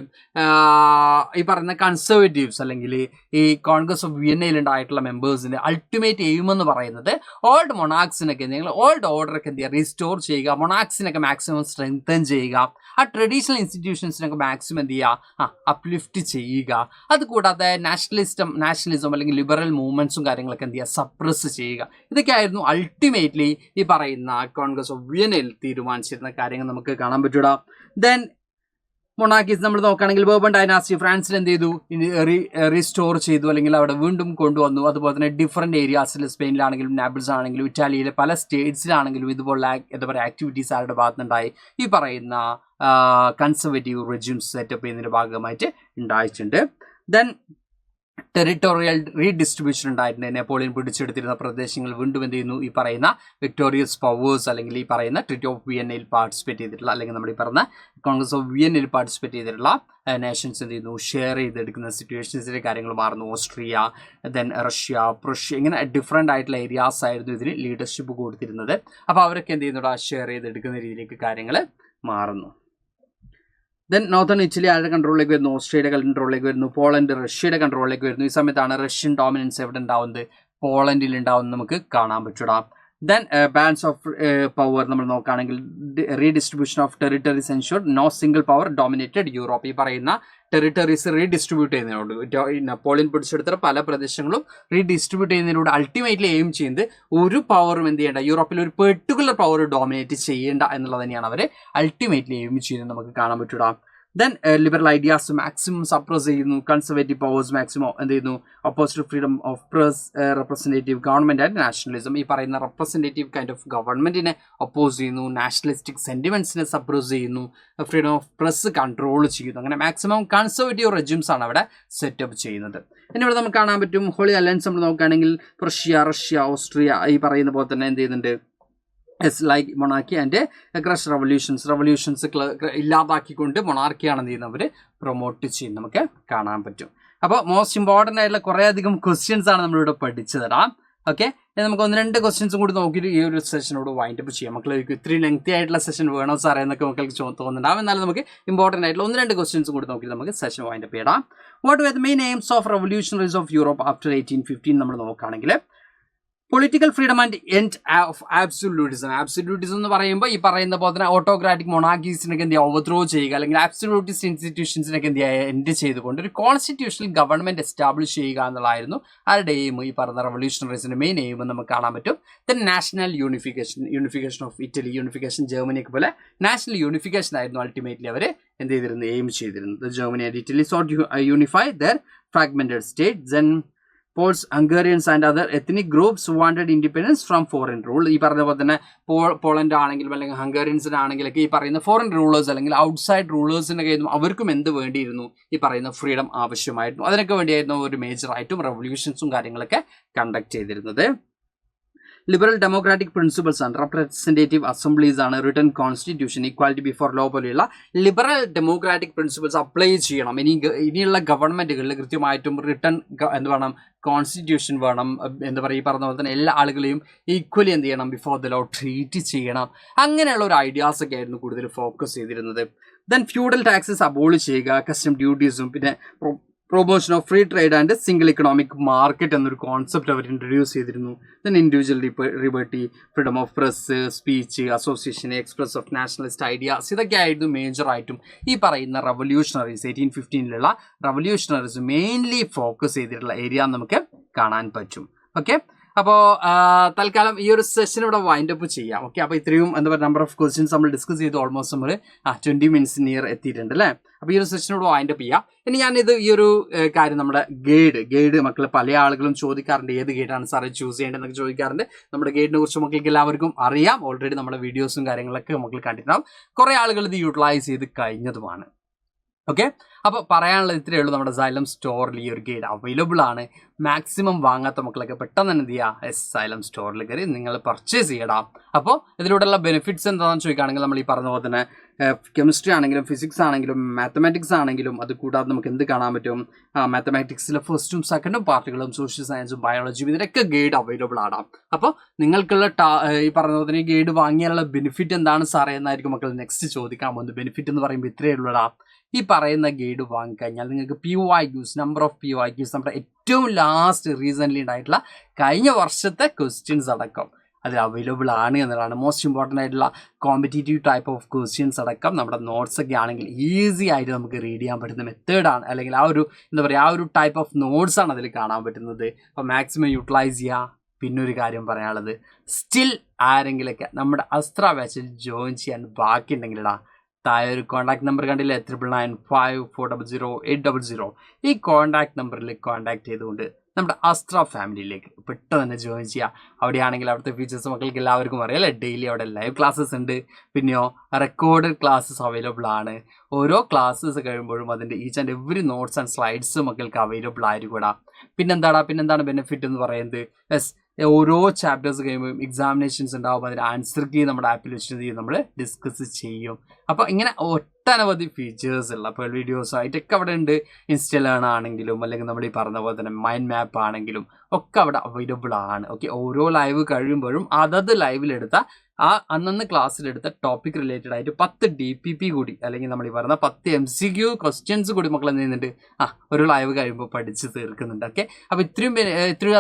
ഈ പറയുന്ന കൺസർവേറ്റീവ്സ് അല്ലെങ്കിൽ ഈ കോൺഗ്രസ് ഓഫ് വിയന്നയിൽ ഉണ്ടായിട്ടുള്ള മെമ്പേഴ്സിൻ്റെ അൾട്ടിമേറ്റ് എയിം എന്ന് പറയുന്നത് ഓൾഡ് മൊണാർക്സിനൊക്കെ എന്തെങ്കിലും ഓൾഡ് ഓർഡറൊക്കെ എന്ത് ചെയ്യുക, റീസ്റ്റോർ ചെയ്യുക, മൊണാർക്സിനൊക്കെ മാക്സിമം സ്ട്രെങ്തൻ ചെയ്യുക, ആ ട്രഡീഷണൽ ഇൻസ്റ്റിറ്റ്യൂഷൻസിനൊക്കെ മാക്സിമം എന്ത് ചെയ്യുക, അപ്ലിഫ്റ്റ് ചെയ്യുക. അതുകൂടാതെ നാഷണലിസം അല്ലെങ്കിൽ ലിബറൽ മൂവ്മെൻറ്റ്സും കാര്യങ്ങളൊക്കെ എന്ത് ചെയ്യുക, സപ്രസ് ചെയ്യുക. ഇതൊക്കെയായിരുന്നു അൾട്ടിമേറ്റ്ലി ഈ പറയുന്ന കോൺഗ്രസ് ഓഫ് വിയന്നയിൽ തീരുമാനിച്ചിരുന്ന കാര്യങ്ങൾ നമുക്ക് കാണാൻ പറ്റൂടാ. ദെൻ മൊണാർക്കീസ് നമ്മൾ നോക്കുകയാണെങ്കിൽ ബോർബൺ ഡൈനാസ്റ്റി ഫ്രാൻസിൽ എന്ത് ചെയ്തു, റീസ്റ്റോർ ചെയ്തു അല്ലെങ്കിൽ അവിടെ വീണ്ടും കൊണ്ടുവന്നു. അതുപോലെ തന്നെ ഡിഫറെൻറ്റ് ഏരിയാസിൽ സ്പെയിനിലാണെങ്കിലും നാപ്പിൾസ് ആണെങ്കിലും ഇറ്റാലിയിലെ പല സ്റ്റേറ്റ്സിലാണെങ്കിലും ഇതുപോലുള്ള എന്താ പറയുക ആക്ടിവിറ്റീസ് ആരുടെ ഭാഗത്തുനിന്നുണ്ടായി, ഈ പറയുന്ന കൺസർവേറ്റീവ് റെജ്യൂംസ് സെറ്റപ്പ് ചെയ്യുന്നതിൻ്റെ ഭാഗമായിട്ട് ഉണ്ടായിട്ടുണ്ട്. ദെൻ ടെറിട്ടോറിയൽ റീഡിസ്ട്രിബ്യൂഷൻ ഉണ്ടായിട്ടുണ്ട്. നെപ്പോളിയൻ പിടിച്ചെടുത്തിരുന്ന പ്രദേശങ്ങൾ വീണ്ടും എന്ത് ചെയ്യുന്നു, ഈ പറയുന്ന വിക്ടോറിയസ് പവേഴ്സ് അല്ലെങ്കിൽ ഈ പറയുന്ന ട്രീറ്റി ഓഫ് വിയന്നയിൽ പാർട്ടിസിപ്പേറ്റ് ചെയ്തിട്ടുള്ള അല്ലെങ്കിൽ നമ്മൾ ഈ പറഞ്ഞ കോൺഗ്രസ് ഓഫ് വിയന്നയിൽ പാർട്ടിസിപ്പേറ്റ് ചെയ്തിട്ടുള്ള നേഷൻസ് എന്ത് ചെയ്യുന്നു, ഷെയർ ചെയ്തെടുക്കുന്ന സിറ്റുവേഷൻസിൻ്റെ കാര്യങ്ങൾ മാറുന്നു. ഓസ്ട്രിയ, ദെൻ റഷ്യ, പ്രഷ്യ, ഇങ്ങനെ ഡിഫറെൻ്റ് ആയിട്ടുള്ള ഏരിയാസ് ആയിരുന്നു ഇതിന് ലീഡർഷിപ്പ് കൊടുത്തിരുന്നത്. അപ്പോൾ അവരൊക്കെ എന്ത് ചെയ്യുന്നുണ്ട്, ഷെയർ ചെയ്തെടുക്കുന്ന രീതിയിലേക്ക് കാര്യങ്ങൾ മാറുന്നു. ദെൻ നോർത്തേൺ ഇറ്റലി ആരുടെ കൺട്രോളിലേക്ക് വരുന്നു, ഓസ്ട്രിയയുടെ കൺട്രോളിലേക്ക് വരുന്നു. പോളണ്ട് റഷ്യയുടെ കൺട്രോളിലേക്ക് വരുന്നു. ഈ സമയത്താണ് റഷ്യൻ ഡോമിനൻസ് എവിടെ ഉണ്ടാവുന്നത്, പോളണ്ടിൽ ഉണ്ടാവുന്നത് നമുക്ക് കാണാൻ പറ്റൂടാ. ദെൻ ബാലൻസ് ഓഫ് പവർ നമ്മൾ നോക്കുകയാണെങ്കിൽ redistribution of territories ensure no single power dominated Europe. ഈ പറയുന്ന ടെറിട്ടറീസ് റീഡിസ്ട്രിബ്യൂട്ട് ചെയ്യുന്നതിനോട് നെപ്പോളിയൻ പിടിച്ചെടുത്ത പല പ്രദേശങ്ങളും റീഡിസ്ട്രിബ്യൂട്ട് ചെയ്യുന്നതിലൂടെ അൾട്ടിമേറ്റ്ലി എയിം ചെയ്യുന്നത് ഒരു പവറും എന്ത് ചെയ്യേണ്ട, യൂറോപ്പിൽ ഒരു പെർട്ടിക്കുലർ പവർ ഡോമിനേറ്റ് ചെയ്യേണ്ട എന്നുള്ളത് തന്നെയാണ് അവർ അൾട്ടിമേറ്റ്ലി എയിം ചെയ്യുന്നത് നമുക്ക് കാണാൻ പറ്റൂടാ. Then liberal ideas maximum suppress ചെയ്യുന്നു. കൺസർവേറ്റീവ് പവേഴ്സ് മാക്സിമം എന്ത് ചെയ്യുന്നു, opposite freedom of press, representative government and nationalism. ഈ പറയുന്ന റെപ്രസെൻറ്റേറ്റീവ് കൈൻഡ് ഓഫ് ഗവൺമെൻറ്റിനെ ഒപ്പോസ് ചെയ്യുന്നു, നാഷണലിസ്റ്റിക് സെൻറ്റിമെൻറ്റ്സിനെ സപ്രസ് ചെയ്യുന്നു, ഫ്രീഡം ഓഫ് പ്രസ് കൺട്രോൾ ചെയ്യുന്നു. അങ്ങനെ മാക്സിമം കൺസർവേറ്റീവ് റെജ്യൂംസ് ആണ് അവിടെ സെറ്റപ്പ് ചെയ്യുന്നത്. ഇനി ഇവിടെ നമുക്ക് കാണാൻ പറ്റും ഹോളി അലയൻസ് നമ്മൾ നോക്കുകയാണെങ്കിൽ റഷ്യ, ഓസ്ട്രിയ ഈ പറയുന്ന പോലെ തന്നെ എന്ത് ചെയ്യുന്നുണ്ട്, like monarchy and crush revolutions ഇല്ലാതാക്കിക്കൊണ്ട് മൊണാർക്കിയാണെന്ന് ചെയ്യുന്നവർ പ്രൊമോട്ട് ചെയ്യും നമുക്ക് കാണാൻ പറ്റും. അപ്പോൾ മോസ്റ്റ് ഇമ്പോർട്ടൻ്റ് ആയിട്ടുള്ള കുറേ അധികം ക്വസ്റ്റ്യൻസ് ആണ് നമ്മളിവിടെ പഠിച്ചു തരാം. ഓക്കെ, നമുക്ക് 1-2 ക്വസ്റ്റ്യൻസും കൂടി നോക്കിയിട്ട് ഈ ഒരു സെഷനോട് വൈൻഡപ്പ് ചെയ്യാം. മക്കളെനിക്ക് ഇത്രയും ലെങ്തി ആയിട്ടുള്ള സെഷൻ വേണോ സാറേ എന്നൊക്കെ മക്കൾക്ക് തോന്നുന്നുണ്ടാവും. എന്നാലും നമുക്ക് ഇമ്പോർട്ടൻ്റ് ആയിട്ടുള്ള 1-2 ക്വസ്റ്റ്യൻസും കൂടി നോക്കിയിട്ട് നമുക്ക് സെഷൻ വൈൻഡപ്പ് ചെയ്യണം. What were the main aims of revolutionaries of Europe after 1815 നമ്മൾ നോക്കുകയാണെങ്കിൽ political freedom and end of absolutism എന്ന് പറയുമ്പോൾ ഈ പറയുന്ന പോലെ തന്നെ ഓട്ടോക്രാറ്റിക് മൊണാർക്കീസിനൊക്കെ എന്ത് ചെയ്യുക, ഓവർത്രോ ചെയ്യുക അല്ലെങ്കിൽ ആബ്സൊല്യൂട്ടിസ്റ്റ് ഇൻസ്റ്റിറ്റ്യൂഷൻസിനൊക്കെ എന്ത് ചെയ്യുക, എൻഡ് ചെയ്തുകൊണ്ട് ഒരു കോൺസ്റ്റിറ്റ്യൂഷണൽ ഗവൺമെൻറ് എസ്റ്റാബ്ലിഷ് ചെയ്യുക എന്നുള്ളതായിരുന്നു ആരുടെ എയിം, ഈ പറഞ്ഞ റവല്യൂഷണറീസിൻ്റെ മെയിൻ എയിം നമുക്ക് കാണാൻ പറ്റും. Then national unification of Italy, unification ജർമ്മനിയൊക്കെ പോലെ നാഷണൽ യൂണിഫിക്കേഷൻ ആയിരുന്നു അൾട്ടിമേറ്റ്ലി അവർ എന്ത് ചെയ്തിരുന്നത്, എയിം ചെയ്തിരുന്നത്. Germany and Italy sought unify their fragmented state. Then Poles, Hungarians and other ethnic groups wanted independence from foreign rule. ഈ പറഞ്ഞ പോലെ തന്നെ പോളണ്ട് ആണെങ്കിലും അല്ലെങ്കിൽ ഹംഗേറിയൻസിനാണെങ്കിലൊക്കെ ഈ പറയുന്ന ഫോറിൻ റൂളേഴ്സ് അല്ലെങ്കിൽ ഔട്ട്സൈഡ് റൂളേഴ്സിനൊക്കെ ആയിരുന്നു അവർക്കും എന്ത് വേണ്ടിയിരുന്നു, ഈ പറയുന്ന ഫ്രീഡം ആവശ്യമായിരുന്നു. അതിനൊക്കെ വേണ്ടിയായിരുന്നു ഒരു മേജറായിട്ടും റെവല്യൂഷൻസും കാര്യങ്ങളൊക്കെ കണ്ടക്ട് ചെയ്തിരുന്നത്. ലിബറൽ ഡെമോക്രാറ്റിക് പ്രിൻസിപ്പിൾസ് ആണ്, റെപ്രസെൻറ്റേറ്റീവ് അസംബ്ലീസ് ആണ്, written constitution, equality before law പോലെയുള്ള ലിബറൽ ഡെമോക്രാറ്റിക് പ്രിൻസിപ്പിൾസ് അപ്ലൈ ചെയ്യണം. ഇനിയുള്ള ഗവൺമെൻറ്റുകളിൽ കൃത്യമായിട്ടും റിട്ടൺ എന്ത് വേണം, കോൺസ്റ്റിറ്റ്യൂഷൻ വേണം. എന്താ പറയുക, ഈ പറഞ്ഞ പോലെ തന്നെ എല്ലാ ആളുകളെയും ഈക്വലി എന്ത് ചെയ്യണം, ബിഫോർ ദ ലോ ട്രീറ്റ് ചെയ്യണം. അങ്ങനെയുള്ള ഒരു ഐഡിയാസ് ഒക്കെ ആയിരുന്നു കൂടുതൽ ഫോക്കസ് ചെയ്തിരുന്നത്. ദെൻ ഫ്യൂഡൽ ടാക്സസ് അബോളിഷ് ചെയ്യുക, കസ്റ്റം ഡ്യൂട്ടീസും പിന്നെ promotion of free trade and single economic market എന്നൊരു കോൺസെപ്റ്റ് അവർ ഇൻട്രൊഡ്യൂസ് ചെയ്തിരുന്നു. Then individual liberty, freedom of press, speech, association, express of nationalist ideas, ഇതൊക്കെ ആയിരുന്നു മേജറായിട്ടും ഈ പറയുന്ന റവല്യൂഷണറീസ് 1815 റവല്യൂഷണറീസ് മെയിൻലി ഫോക്കസ് ചെയ്തിട്ടുള്ള area നമുക്ക് കാണാൻ പറ്റും. ഓക്കെ, അപ്പോൾ തൽക്കാലം ഈ ഒരു സെഷൻ ഇവിടെ വൈൻഡ് അപ്പ് ചെയ്യാം. ഓക്കെ, അപ്പോൾ ഇത്രയും എന്താ പറയുക നമ്പർ ഓഫ് ക്വസ്റ്റ്യൻസ് നമ്മൾ ഡിസ്കസ് ചെയ്ത് ഓൾമോസ്റ്റ് നമ്മൾ 20 മിനിറ്റ്സ് നിയർ എത്തിയിട്ടുണ്ട് അല്ലേ. അപ്പോൾ ഈ ഒരു സെഷനോട് വൈൻഡ് അപ്പ് ചെയ്യാം. ഇനി ഞാനിത് ഈ ഒരു കാര്യം നമ്മുടെ ഗൈഡ് മക്കൾ പല ആളുകളും ചോദിക്കാറുണ്ട്, ഏത് ഗൈഡാണ് സാറേ ചൂസ് ചെയ്യേണ്ടതെന്നൊക്കെ ചോദിക്കാറുണ്ട്. നമ്മുടെ ഗൈഡിനെ കുറിച്ച് മക്കൾക്ക് എല്ലാവർക്കും അറിയാം, ഓൾറെഡി നമ്മുടെ വീഡിയോസും കാര്യങ്ങളൊക്കെ മക്കൾ കണ്ടിട്ടുണ്ടാവും. കുറേ ആളുകൾ ഇത് യൂട്ടിലൈസ് ചെയ്ത് കഴിഞ്ഞതുമാണ്. ഓക്കെ, അപ്പോൾ പറയാനുള്ളത് ഇത്രയേ ഉള്ളൂ. നമ്മുടെ സൈലം സ്റ്റോറിൽ ഈ ഒരു ഗൈഡ് അവൈലബിൾ ആണ്. മാക്സിമം വാങ്ങാത്ത മക്കളൊക്കെ പെട്ടെന്ന് തന്നെ എന്ത് ചെയ്യുക, സൈലം സ്റ്റോറിൽ കയറി നിങ്ങൾ പർച്ചേസ് ചെയ്യണം. അപ്പോൾ ഇതിലൂടെയുള്ള ബെനിഫിറ്റ്സ് എന്താണെന്ന് ചോദിക്കുകയാണെങ്കിൽ നമ്മൾ ഈ പറഞ്ഞ പോലെ തന്നെ കെമിസ്ട്രി ആണെങ്കിലും ഫിസിക്സ് ആണെങ്കിലും മാത്തമാറ്റിക്സ് ആണെങ്കിലും അത് കൂടാതെ നമുക്ക് എന്ത് കാണാൻ പറ്റും, മാത്തമാറ്റിക്സിലെ ഫസ്റ്റും സെക്കൻഡും പാർട്ടുകളും സോഷ്യൽ സയൻസും ബയോളജിയും ഇതിനൊക്കെ ഗൈഡ് അവൈലബിൾ ആണ്. അപ്പോൾ നിങ്ങൾക്കുള്ള ഈ പറഞ്ഞ പോലെ തന്നെ ഈ ഗൈഡ് വാങ്ങിയാലുള്ള ബെനിഫിറ്റ് എന്താണ് സാറേ എന്നായിരിക്കും മക്കൾ നെക്സ്റ്റ് ചോദിക്കാൻ പോകുന്നത്. ബെനിഫിറ്റ് എന്ന് പറയുമ്പോൾ ഇത്രയേ ഉള്ളൂടാ, ഈ പറയുന്ന ഗൈഡ് വാങ്ങിക്കഴിഞ്ഞാൽ നിങ്ങൾക്ക് PYQs നമ്പർ ഓഫ് PYQs നമ്മുടെ ഏറ്റവും ലാസ്റ്റ് റീസെൻ്റ്ലി ഉണ്ടായിട്ടുള്ള കഴിഞ്ഞ വർഷത്തെ ക്വസ്റ്റ്യൻസ് അടക്കം അതിൽ അവൈലബിൾ ആണ് എന്നുള്ളതാണ്. മോസ്റ്റ് ഇമ്പോർട്ടൻ്റ് ആയിട്ടുള്ള കോമ്പറ്റേറ്റീവ് ടൈപ്പ് ഓഫ് ക്വസ്റ്റ്യൻസ് അടക്കം നമ്മുടെ നോട്ട്സ് ഒക്കെ ആണെങ്കിൽ ഈസി ആയിട്ട് നമുക്ക് റീഡ് ചെയ്യാൻ പറ്റുന്ന മെത്തേഡാണ്, അല്ലെങ്കിൽ ആ ഒരു എന്താ പറയുക ആ ഒരു ടൈപ്പ് ഓഫ് നോട്ട്സ് ആണ് അതിൽ കാണാൻ പറ്റുന്നത്. അപ്പോൾ മാക്സിമം യൂട്ടിലൈസ് ചെയ്യുക. പിന്നെ ഒരു കാര്യം പറയാനുള്ളത്, സ്റ്റിൽ ആരെങ്കിലൊക്കെ നമ്മുടെ അസ്ത്ര ബാച്ചിൽ ജോയിൻ ചെയ്യാൻ ബാക്കിയുണ്ടെങ്കിലടാ താഴെ ഒരു കോൺടാക്ട് നമ്പർ കണ്ടില്ലേ, 9995400800. ഈ കോൺടാക്ട് നമ്പറിൽ കോൺടാക്ട് ചെയ്തുകൊണ്ട് നമ്മുടെ അസ്ത്ര ഫാമിലിയിലേക്ക് പെട്ടെന്ന് തന്നെ ജോയിൻ ചെയ്യുക. അവിടെയാണെങ്കിൽ അവിടുത്തെ ഫീച്ചേഴ്സ് മക്കൾക്ക് എല്ലാവർക്കും അറിയാം അല്ലേ. ഡെയിലി അവിടെ ലൈവ് ക്ലാസ്സസ് ഉണ്ട്, പിന്നെയോ റെക്കോർഡഡ് ക്ലാസ്സസ് അവൈലബിൾ ആണ്. ഓരോ ക്ലാസ്സസ് കഴിയുമ്പോഴും അതിൻ്റെ each and every notes and slides മക്കൾക്ക് അവൈലബിൾ ആയിരിക്കും. പിന്നെന്താണ് ബെനിഫിറ്റ് എന്ന് പറയുന്നത്, ഓരോ ചാപ്റ്റേഴ്സ് കഴിയുമ്പോൾ എക്സാമിനേഷൻസ് ഉണ്ടാവും, അതിന് ആൻസർ കീ നമ്മുടെ ആപ്പിൽ വെച്ച് നമ്മൾ ഡിസ്കസ് ചെയ്യും. അപ്പോൾ ഇങ്ങനെ ഒട്ടനവധി ഫീച്ചേഴ്സ് ഉള്ള അപ്പോൾ വീഡിയോസ് ആയിട്ടൊക്കെ അവിടെ ഉണ്ട്. ഇൻസ്റ്റലേൺ ആണെങ്കിലും അല്ലെങ്കിൽ നമ്മൾ ഈ പറഞ്ഞ പോലെ തന്നെ മൈൻഡ് മാപ്പ് ആണെങ്കിലും ഒക്കെ അവിടെ അവൈലബിൾ ആണ്. ഓക്കെ, ഓരോ ലൈവ് കഴിയുമ്പോഴും അതത് ലൈവിലെടുത്ത അന്നന്ന് ക്ലാസ്സിലെടുത്ത ടോപ്പിക് റിലേറ്റഡ് ആയിട്ട് 10 DPP കൂടി, അല്ലെങ്കിൽ നമ്മൾ ഈ പറയുന്ന 10 MCQ ക്വസ്റ്റ്യൻസ് കൂടി മക്കൾ എന്ത് ചെയ്യുന്നുണ്ട്, ഒരു ലൈവ് കഴിയുമ്പോൾ പഠിച്ച് തീർക്കുന്നുണ്ട്. ഓക്കെ, അപ്പോൾ ഇത്രയും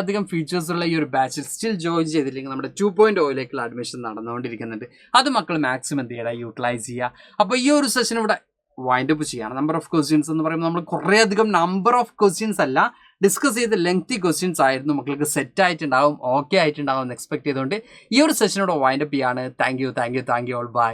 അധികം ഫീച്ചേഴ്സ് ഉള്ള ഈ ഒരു ബാച്ചിൽ സ്റ്റിൽ ജോയിൻ ചെയ്തില്ലെങ്കിൽ നമ്മുടെ 2.0 അഡ്മിഷൻ നടന്നുകൊണ്ടിരിക്കുന്നുണ്ട്. അത് മക്കൾ മാക്സിമം എന്ത് ചെയ്യുക, യൂട്ടിലൈസ് ചെയ്യുക. അപ്പോൾ ഈ ഒരു സെഷൻ ഇവിടെ വൈൻഡ് അപ്പ് ചെയ്യാണ്. നമ്പർ ഓഫ് ക്വസ്റ്റ്യൻസ് എന്ന് പറയുമ്പോൾ നമ്മൾ കുറേ അധികം നമ്പർ ഓഫ് ക്വസ്റ്റ്യൻസ് അല്ല ഡിസ്കസ് ചെയ്ത് ലെങ്തി ക്വസ്റ്റ്യൻസ് ആയിരുന്നു. മക്കൾക്ക് സെറ്റ് ആയിട്ടുണ്ടാവും, ഓക്കെ ആയിട്ടുണ്ടാവും എന്ന് എക്സ്പെക്ട് ചെയ്തുകൊണ്ട് ഈ ഒരു സെഷനോട് വൈൻഡ് അപ്പ് ചെയ്യാണ്. Thank you all, by.